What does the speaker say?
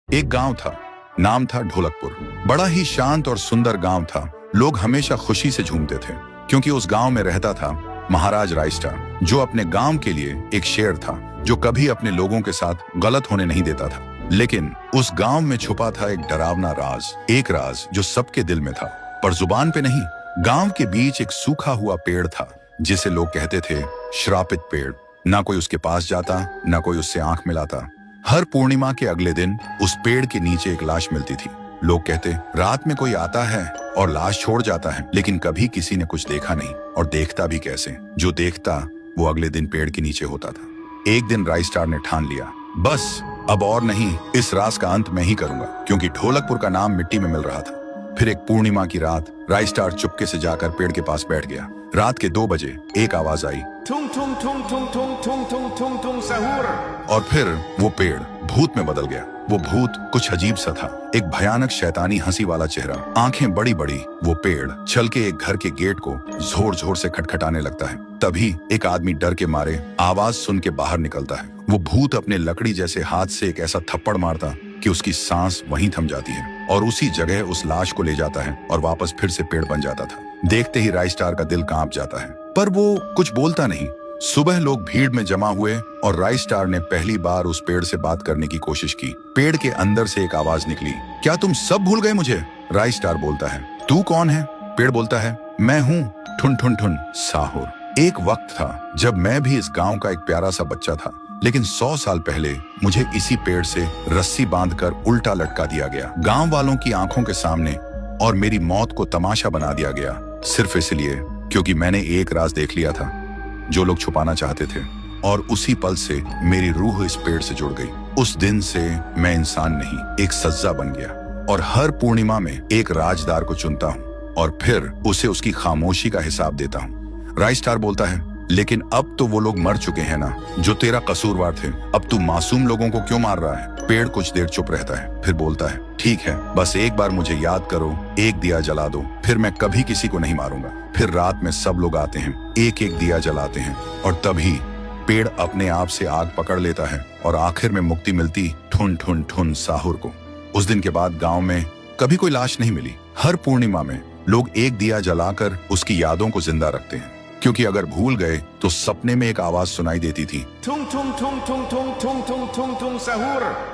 एक गांव था, नाम था ढोलकपुर। बड़ा ही शांत और सुंदर गांव था। लोग हमेशा खुशी से झूमते थे क्योंकि उस गांव में रहता था महाराज रायस्टार, जो अपने गांव के लिए एक शेर था जो कभी अपने लोगों के साथ गलत होने नहीं देता था। लेकिन उस गांव में छुपा था एक डरावना राज, एक राज जो सबके दिल में था पर जुबान पे नहीं। गांव के बीच एक सूखा हुआ पेड़ था जिसे लोग कहते थे श्रापित पेड़। ना कोई उसके पास जाता, ना कोई उससे आंख मिलाता। हर पूर्णिमा के अगले दिन उस पेड़ के नीचे एक लाश मिलती थी। लोग कहते रात में कोई आता है और लाश छोड़ जाता है, लेकिन कभी किसी ने कुछ देखा नहीं और देखता भी कैसे। जो देखता वो अगले दिन पेड़ के नीचे होता था। एक दिन रायस्टार ने ठान लिया, बस अब और नहीं, इस राज का अंत मैं ही करूंगा, क्योंकि ढोलकपुर का नाम मिट्टी में मिल रहा था। फिर एक पूर्णिमा की रात रायस्टार चुपके से जाकर पेड़ के पास बैठ गया। रात के 2 बजे एक आवाज आई, थुंग थुंग थुंग थुंग थुंग थुंग थुंग थुंग थुंग सहूर। और फिर वो पेड़ भूत में बदल गया। वो भूत कुछ अजीब सा था, एक भयानक शैतानी हंसी वाला चेहरा, आंखें बड़ी बड़ी। वो पेड़ चल के एक घर के गेट को जोर जोर से खटखटाने लगता है। तभी एक आदमी डर के मारे आवाज सुन के बाहर निकलता है। वो भूत अपने लकड़ी जैसे हाथ से एक ऐसा थप्पड़ मारता कि उसकी सांस वहीं थम जाती है और उसी जगह उस लाश को ले जाता है और वापस फिर से पेड़ बन जाता था। देखते ही रायस्टार का दिल कांप जाता है, पर वो कुछ बोलता नहीं। सुबह लोग भीड़ में जमा हुए और रायस्टार ने पहली बार उस पेड़ से बात करने की कोशिश की। पेड़ के अंदर से एक आवाज निकली, क्या तुम सब भूल गए मुझे? रायस्टार बोलता है, तू कौन है? पेड़ बोलता है, मैं हूँ ठुन ठुन ठुन साहुर। एक वक्त था जब मैं भी इस गांव का एक प्यारा सा बच्चा था, लेकिन 100 साल पहले मुझे इसी पेड़ से रस्सी बांधकर उल्टा लटका दिया गया, गांव वालों की आंखों के सामने, और मेरी मौत को तमाशा बना दिया गया, सिर्फ इसलिए क्योंकि मैंने एक राज देख लिया था जो लोग छुपाना चाहते थे। और उसी पल से मेरी रूह इस पेड़ से जुड़ गई। उस दिन से मैं इंसान नहीं, एक सज्जा बन गया, और हर पूर्णिमा में एक राजदार को चुनता हूँ और फिर उसे उसकी खामोशी का हिसाब देता हूँ। रायस्टार बोलता है, लेकिन अब तो वो लोग मर चुके हैं ना जो तेरा कसूरवार थे। अब तू मासूम लोगों को क्यों मार रहा है? पेड़ कुछ देर चुप रहता है, फिर बोलता है, ठीक है, बस एक बार मुझे याद करो, एक दिया जला दो, फिर मैं कभी किसी को नहीं मारूंगा। फिर रात में सब लोग आते हैं, एक एक दिया जलाते हैं, और तभी पेड़ अपने आप से आग पकड़ लेता है और आखिर में मुक्ति मिलती ठुन ठुन ठुन साहुर को। उस दिन के बाद गांव में कभी कोई लाश नहीं मिली। हर पूर्णिमा में लोग एक दिया जलाकर उसकी यादों को जिंदा रखते हैं, क्योंकि अगर भूल गए तो सपने में एक आवाज सुनाई देती थी, थुंग थुंग थुंग थुंग थुंग थुंग थुंग थुंग थुंग सहूर।